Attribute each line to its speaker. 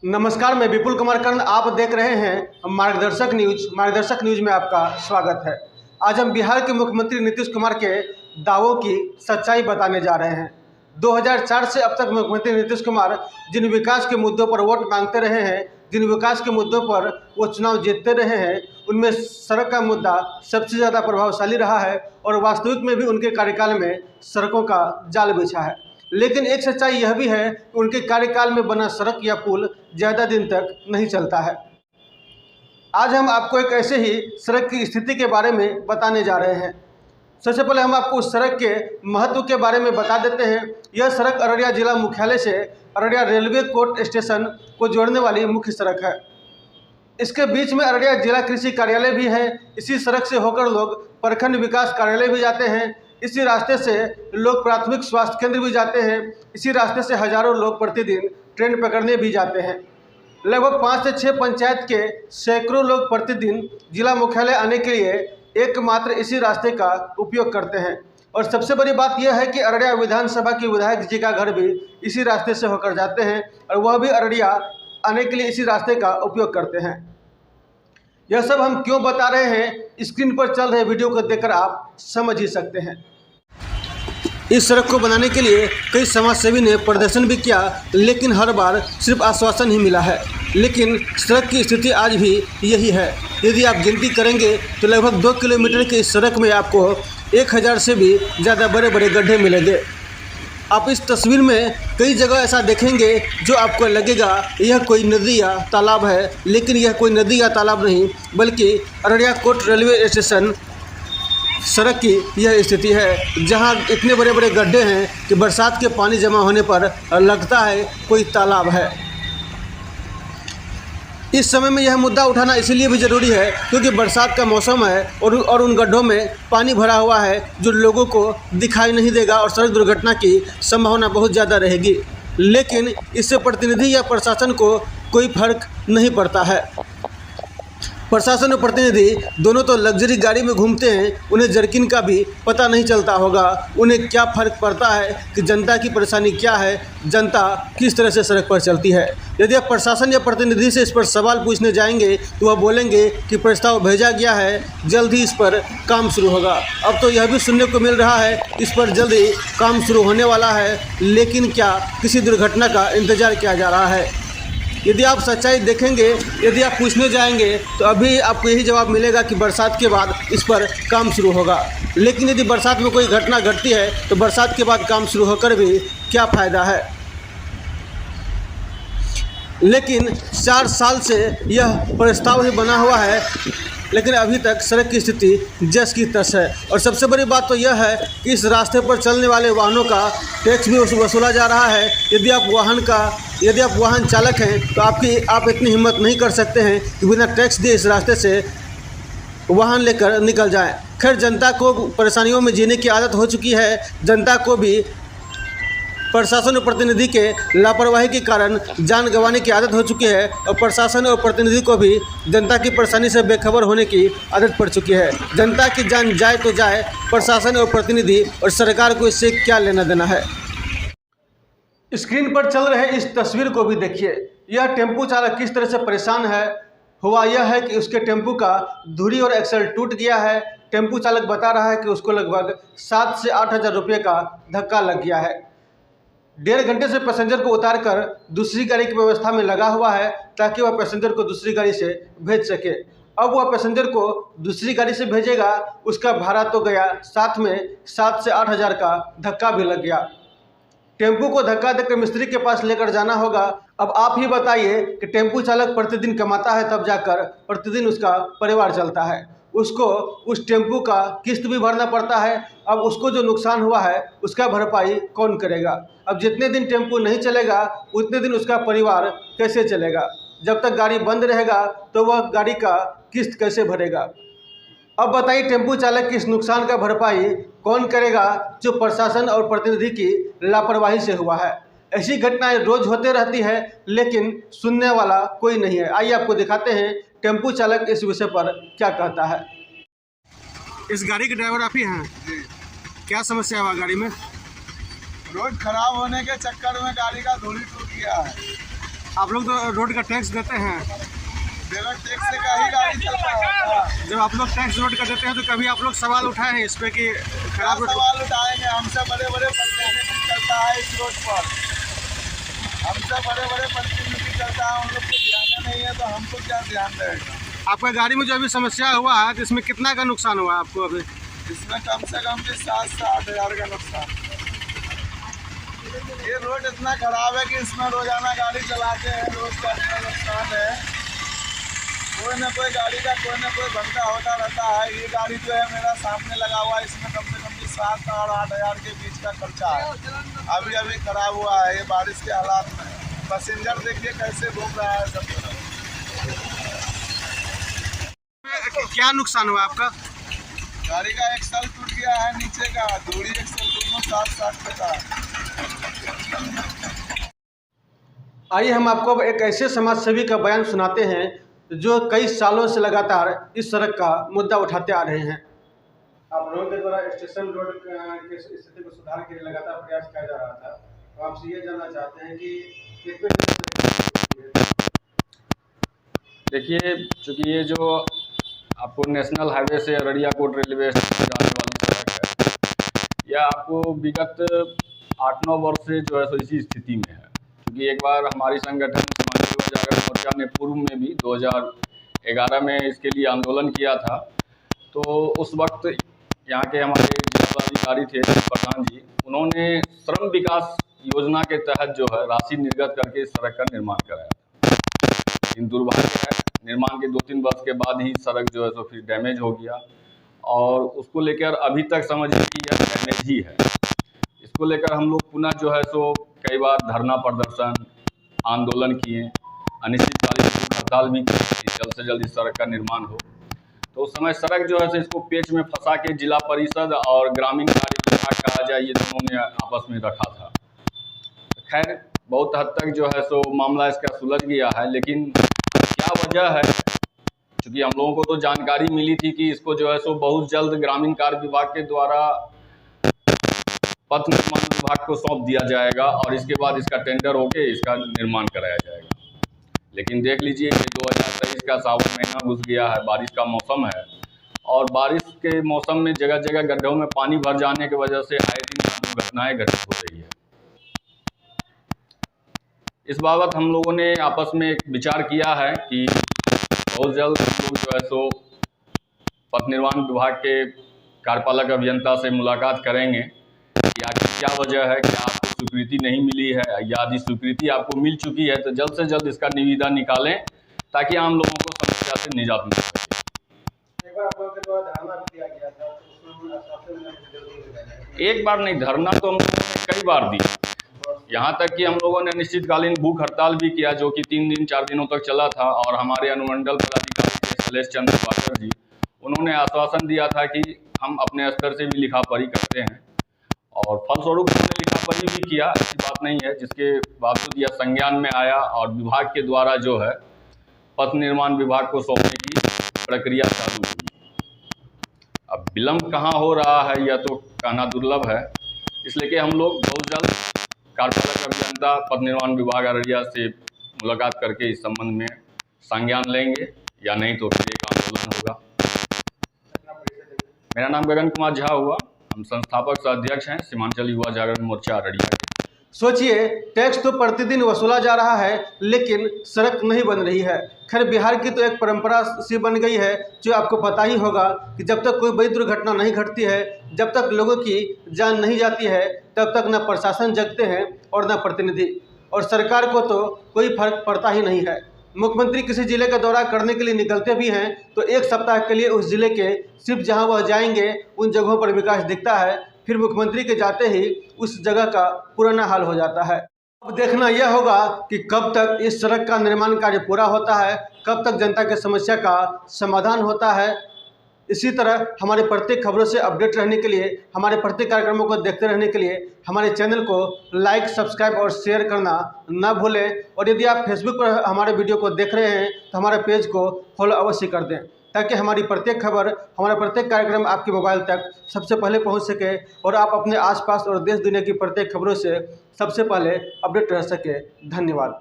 Speaker 1: नमस्कार, मैं विपुल कुमार कर्ण। आप देख रहे हैं मार्गदर्शक न्यूज। मार्गदर्शक न्यूज में आपका स्वागत है। आज हम बिहार के मुख्यमंत्री नीतीश कुमार के दावों की सच्चाई बताने जा रहे हैं। 2004 से अब तक मुख्यमंत्री नीतीश कुमार जिन विकास के मुद्दों पर वोट मांगते रहे हैं, जिन विकास के मुद्दों पर वो चुनाव जीतते रहे हैं, उनमें सड़क का मुद्दा सबसे ज़्यादा प्रभावशाली रहा है और वास्तविक में भी उनके कार्यकाल में सड़कों का जाल बिछा है। लेकिन एक सच्चाई यह भी है कि उनके कार्यकाल में बना सड़क या पुल ज़्यादा दिन तक नहीं चलता है। आज हम आपको एक ऐसे ही सड़क की स्थिति के बारे में बताने जा रहे हैं। सबसे पहले हम आपको उस सड़क के महत्व के बारे में बता देते हैं। यह सड़क अररिया जिला मुख्यालय से अररिया रेलवे कोर्ट स्टेशन को जोड़ने वाली मुख्य सड़क है। इसके बीच में अररिया जिला कृषि कार्यालय भी है। इसी सड़क से होकर लोग प्रखंड विकास कार्यालय भी जाते हैं। इसी रास्ते से लोग प्राथमिक स्वास्थ्य केंद्र भी जाते हैं। इसी रास्ते से हजारों लोग प्रतिदिन ट्रेन पकड़ने भी जाते हैं। लगभग 5 से 6 पंचायत के सैकड़ों लोग प्रतिदिन जिला मुख्यालय आने के लिए एकमात्र इसी रास्ते का उपयोग करते हैं। और सबसे बड़ी बात यह है कि अररिया विधानसभा की विधायक जी का घर भी इसी रास्ते से होकर जाते हैं और वह भी अररिया आने के लिए इसी रास्ते का उपयोग करते हैं। यह सब हम क्यों बता रहे हैं, स्क्रीन पर चल रहे वीडियो को देखकर आप समझ ही सकते हैं। इस सड़क को बनाने के लिए कई समाजसेवी ने प्रदर्शन भी किया, लेकिन हर बार सिर्फ आश्वासन ही मिला है। लेकिन सड़क की स्थिति आज भी यही है। यदि आप गिनती करेंगे तो लगभग 2 किलोमीटर की इस सड़क में आपको 1000 से भी ज़्यादा बड़े बड़े गड्ढे मिलेंगे। आप इस तस्वीर में कई जगह ऐसा देखेंगे जो आपको लगेगा यह कोई नदी या तालाब है, लेकिन यह कोई नदी या तालाब नहीं, बल्कि अररिया कोर्ट रेलवे स्टेशन सड़क की यह स्थिति है, जहां इतने बड़े बड़े गड्ढे हैं कि बरसात के पानी जमा होने पर लगता है कोई तालाब है। इस समय में यह मुद्दा उठाना इसीलिए भी ज़रूरी है क्योंकि बरसात का मौसम है और उन गड्ढों में पानी भरा हुआ है जो लोगों को दिखाई नहीं देगा और सड़क दुर्घटना की संभावना बहुत ज़्यादा रहेगी। लेकिन इससे प्रतिनिधि या प्रशासन को कोई फर्क नहीं पड़ता है। प्रशासन और प्रतिनिधि दोनों तो लग्जरी गाड़ी में घूमते हैं, उन्हें जर्किन का भी पता नहीं चलता होगा। उन्हें क्या फ़र्क पड़ता है कि जनता की परेशानी क्या है, जनता किस तरह से सड़क पर चलती है। यदि आप प्रशासन या प्रतिनिधि से इस पर सवाल पूछने जाएंगे तो वह बोलेंगे कि प्रस्ताव भेजा गया है, जल्द ही इस पर काम शुरू होगा। अब तो यह भी सुनने को मिल रहा है इस पर जल्द ही काम शुरू होने वाला है, लेकिन क्या किसी दुर्घटना का इंतज़ार किया जा रहा है? यदि आप सच्चाई देखेंगे, यदि आप पूछने जाएंगे तो अभी आपको यही जवाब मिलेगा कि बरसात के बाद इस पर काम शुरू होगा। लेकिन यदि बरसात में कोई घटना घटती है तो बरसात के बाद काम शुरू होकर भी क्या फ़ायदा है। लेकिन 4 साल से यह प्रस्ताव ही बना हुआ है, लेकिन अभी तक सड़क की स्थिति जस की तस है। और सबसे बड़ी बात तो यह है कि इस रास्ते पर चलने वाले वाहनों का टैक्स भी वसूला जा रहा है। यदि आप वाहन चालक हैं तो आप इतनी हिम्मत नहीं कर सकते हैं कि बिना टैक्स दिए इस रास्ते से वाहन लेकर निकल जाएं। खैर, जनता को परेशानियों में जीने की आदत हो चुकी है। जनता को भी प्रशासन और प्रतिनिधि के लापरवाही के कारण जान गंवाने की आदत हो चुकी है और प्रशासन और प्रतिनिधि को भी जनता की परेशानी से बेखबर होने की आदत पड़ चुकी है। जनता की जान जाए तो जाए, प्रशासन और प्रतिनिधि और सरकार को इससे क्या लेना देना है। स्क्रीन पर चल रहे इस तस्वीर को भी देखिए। यह टेम्पू चालक किस तरह से परेशान है। हुआ यह है कि उसके टेम्पू का धुरी और एक्सल टूट गया है। टेम्पू चालक बता रहा है कि उसको लगभग 7 से 8 हज़ार रुपये का धक्का लग गया है। 1.5 घंटे से पैसेंजर को उतारकर दूसरी गाड़ी की व्यवस्था में लगा हुआ है ताकि वह पैसेंजर को दूसरी गाड़ी से भेज सके। अब वह पैसेंजर को दूसरी गाड़ी से भेजेगा, उसका भाड़ा तो गया, साथ में 7 से 8 हज़ार का धक्का भी लग गया। टेम्पू को धक्का देकर मिस्त्री के पास लेकर जाना होगा। अब आप ही बताइए कि टेम्पू चालक प्रतिदिन कमाता है तब जाकर प्रतिदिन उसका परिवार चलता है। उसको उस टेम्पू का किस्त भी भरना पड़ता है। अब उसको जो नुकसान हुआ है उसका भरपाई कौन करेगा? अब जितने दिन टेम्पू नहीं चलेगा उतने दिन उसका परिवार कैसे चलेगा? जब तक गाड़ी बंद रहेगा तो वह गाड़ी का किस्त कैसे भरेगा? अब बताइए, टेम्पू चालक की इस नुकसान का भरपाई कौन करेगा जो प्रशासन और प्रतिनिधि की लापरवाही से हुआ है? ऐसी घटनाएं रोज होते रहती है, लेकिन सुनने वाला कोई नहीं है। आइए आपको दिखाते हैं टेम्पू चालक इस विषय पर क्या कहता है। इस गाड़ी के ड्राइवर आप ही हैं? क्या समस्या हुआ गाड़ी में?
Speaker 2: रोड खराब होने के चक्कर में गाड़ी का धुरी टूट गया है।
Speaker 1: आप लोग तो रोड का टैक्स देते हैं,
Speaker 2: बिना टैक्स से का ही गाड़ी चलता है।
Speaker 1: जब आप लोग टैक्स रोड का देते हैं तो कभी आप लोग सवाल उठाए हैं इस पे कि खराब रोड?
Speaker 2: सवाल उठाएंगे, हमसे बड़े बड़े प्रतिनिधि चलता है इस रोड पर, हमसे बड़े बड़े प्रतिनिधि चलता है, उन लोग को ध्यान नहीं है तो हमको क्या ध्यान रहेगा।
Speaker 1: आपका गाड़ी में जो अभी समस्या हुआ है तो इसमें कितना का नुकसान हुआ आपको अभी?
Speaker 2: इसमें कम से कम भी 7-8 हज़ार का नुकसान। ये रोड इतना खराब है कि इसमें रोजाना गाड़ी चलाते हैं, रोज का इतना नुकसान है। कोई ना कोई गाड़ी का कोई ना कोई धंधा होता रहता है। ये गाड़ी जो है मेरा सामने लगा हुआ है, इसमें कम से कम भी 7 और 8 हज़ार के बीच का खर्चा है। अभी अभी खराब हुआ है ये बारिश के हालात में। पैसेंजर देखिए कैसे घूम रहा है सब तरफ।
Speaker 1: क्या नुकसान हुआ आपका?
Speaker 2: गाड़ी का एक्सल टूट गया है, नीचे का दूरी एक्सल दोनों साथ टूटा है।
Speaker 1: आइए हम आपको अब एक ऐसे समाज सेवी का बयान सुनाते हैं जो कई सालों से लगातार इस सड़क का मुद्दा उठाते आ रहे हैं। आप लोगों के द्वारा स्टेशन रोड की स्थिति को सुधार के लिए लगातार प्रयास किया जा रहा था, तो आपसे ये जानना चाहते हैं कि
Speaker 3: देखिए, चूँकि ये जो आपको नेशनल हाईवे से अररिया कोट रेलवे स्टेशन जाने वाली सड़क है, यह आपको विगत 8-9 वर्ष से जो है सो इसी स्थिति में है। क्योंकि एक बार हमारी संगठन सीमांचल युवा जागरण मोर्चा ने पूर्व में भी 2011 में इसके लिए आंदोलन किया था। तो उस वक्त यहाँ के हमारे जिला पदाधिकारी थे प्रधान जी, उन्होंने श्रम विकास योजना के तहत जो है राशि निर्गत करके इस सड़क का निर्माण कराया था। लेकिन दुर्भाग्य है, निर्माण के 2-3 वर्ष के बाद ही सड़क जो है तो फिर डैमेज हो गया, और उसको लेकर अभी तक समझिए कि यह डैमेज ही है। इसको लेकर हम लोग पुनः जो है सो कई बार धरना प्रदर्शन, आंदोलन किए, अनिश्चितकालीन भूख हड़ताल भी की कि जल्द से जल्द इस सड़क का निर्माण हो। तो उस समय सड़क जो है सो इसको पेच में फंसा के जिला परिषद और ग्रामीण कार्य विभाग कहा जाए, ये दोनों ने आपस में रखा था। खैर बहुत हद तक जो है सो मामला इसका सुलझ गया है, लेकिन क्या वजह है, क्योंकि हम लोगों को तो जानकारी मिली थी कि इसको जो है सो बहुत जल्द ग्रामीण कार्य विभाग के द्वारा पथ निर्माण विभाग को सौंप दिया जाएगा और इसके बाद इसका टेंडर होके इसका निर्माण कराया जाएगा। लेकिन देख लीजिए कि 2023 का सावन महीना घुस गया है, बारिश का मौसम है, और बारिश के मौसम में जगह जगह गड्ढों में पानी भर जाने की वजह से आए दिन दुर्घटनाएं घटित हो रही है। इस बाबत हम लोगों ने आपस में एक विचार किया है कि बहुत जल्द हम लोग जो है सो पथ निर्माण विभाग के कार्यपालक अभियंता से मुलाकात करेंगे कि आखिर क्या वजह है, क्या आपको स्वीकृति नहीं मिली है, या यदि स्वीकृति आपको मिल चुकी है तो जल्द से जल्द इसका निविदा निकालें ताकि आम लोगों को समस्या से निजात मिल सके। एक बार नहीं, धरना तो हम लोगों ने कई बार दिया। यहाँ तक कि हम लोगों ने अनिश्चितकालीन भूख हड़ताल भी किया, जो कि 3 दिन 4 दिनों तक चला था। और हमारे अनुमंडल पदाधिकारी थे शैलेश चंद्र पाठक जी, उन्होंने आश्वासन दिया था कि हम अपने स्तर से भी लिखा पढ़ी करते हैं, और फलस्वरूप उन्होंने लिखा पढ़ी भी किया, ऐसी बात नहीं है। जिसके बावजूद यह संज्ञान में आया और विभाग के द्वारा जो है पथ निर्माण विभाग को सौंपने की प्रक्रिया चालू हुई। अब विलम्ब कहाँ हो रहा है यह तो कहना दुर्लभ है, इसलिए कि हम लोग बहुत जल्द कार्यपालक अभियंता पथ निर्माण विभाग अररिया से मुलाकात करके इस संबंध में संज्ञान लेंगे, या नहीं तो फिर एक आंदोलन होगा। मेरा नाम गगन कुमार झा हुआ, हम संस्थापक सह अध्यक्ष हैं सीमांचल युवा जागरण मोर्चा अररिया के।
Speaker 1: सोचिए, टैक्स तो प्रतिदिन वसूला जा रहा है लेकिन सड़क नहीं बन रही है। खैर, बिहार की तो एक परंपरा सी बन गई है, जो आपको पता ही होगा कि जब तक कोई बड़ी दुर्घटना नहीं घटती है, जब तक लोगों की जान नहीं जाती है, तब तक न प्रशासन जगते हैं और न प्रतिनिधि, और सरकार को तो कोई फर्क पड़ता ही नहीं है। मुख्यमंत्री किसी जिले का दौरा करने के लिए निकलते भी हैं तो एक सप्ताह के लिए उस जिले के सिर्फ जहां वह जाएंगे उन जगहों पर विकास दिखता है, फिर मुख्यमंत्री के जाते ही उस जगह का पुराना हाल हो जाता है। अब देखना यह होगा कि कब तक इस सड़क का निर्माण कार्य पूरा होता है, कब तक जनता की समस्या का समाधान होता है। इसी तरह हमारे प्रत्येक खबरों से अपडेट रहने के लिए, हमारे प्रत्येक कार्यक्रमों को देखते रहने के लिए हमारे चैनल को लाइक, सब्सक्राइब और शेयर करना ना भूलें। और यदि आप फेसबुक पर हमारे वीडियो को देख रहे हैं तो हमारे पेज को फॉलो अवश्य कर दें, ताकि हमारी प्रत्येक खबर, हमारा प्रत्येक कार्यक्रम आपके मोबाइल तक सबसे पहले पहुंच सके और आप अपने आसपास और देश दुनिया की प्रत्येक खबरों से सबसे पहले अपडेट रह सके। धन्यवाद।